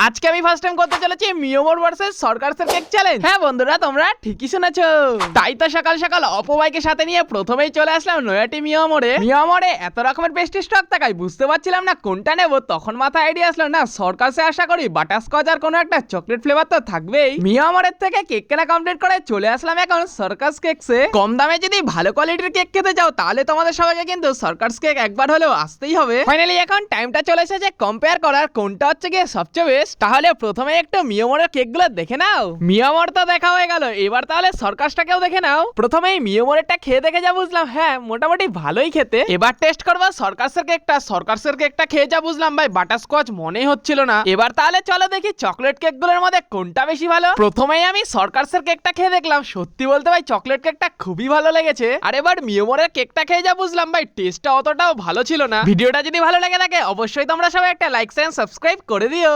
আজকে আমি first time করতে চলেছি মিয়ামর ভার্সেস সরকারসের কেক চ্যালেঞ্জ। হ্যাঁ বন্ধুরা, তোমরা ঠিকই শুনেছো। তাই তো সকাল সকাল অপবাইকে সাথে নিয়ে প্রথমেই চলে আসলাম নয়াটি মিয়ামরে এত রকমের পেস্ট্রি স্টক থাকায় বুঝতে পারছিলাম না কোনটা নেব। তখন মাথায় আইডিয়া আসলো, না সরকারসে আশা করি বাটারস্কচ আর কোনো একটা চকলেট ফ্লেভার তো থাকবেই। মিয়ামরের থেকে কেক কেনা কমপ্লিট করে চলে আসলাম এখন সরকারস কেকসে। কম দামে যদি ভালো কোয়ালিটির কেক খেতে যাও তাহলে তোমাদের সবাইকে কিন্তু সরকারস কেক একবার হলেও আসতেই হবে। ফাইনালি এখন টাইমটা চলে এসেছে কম্পেয়ার করার কোনটা হচ্ছে গিয়ে সবচেয়ে বেস্ট। তাহলে প্রথমে একটু মিয়ামরের কেকগুলো দেখে নাও। মিয়ামর তো দেখা হয়ে গেল, এবার তাহলে সরকারসটাকেও দেখে নাও। প্রথমেই মিয়ামরেরটা খেয়ে দেখে যা বুঝলাম, হ্যাঁ মোটামুটি ভালোই খেতে। এবার টেস্ট করবো সরকারসের কেকটা। সরকারসের কেকটা খেয়ে যা বুঝলাম ভাই বাটারস্কচ মনেই হচ্ছিল না। এবার তাহলে চলো দেখি চকলেট কেকগুলোর মধ্যে কোনটা বেশি ভালো। প্রথমেই আমি সরকারসের কেকটা খেয়ে দেখলাম, সত্যি বলতে ভাই চকলেট কেকটা খুবই ভালো লেগেছে। আর এবার মিয়ামরের কেকটা খেয়ে যা বুঝলাম ভাই টেস্টটা অতটাও ভালো ছিল না। ভিডিওটা যদি ভালো লেগে থাকে অবশ্যই তোমরা সবাই একটা লাইক এন্ড সাবস্ক্রাইব করে দিও।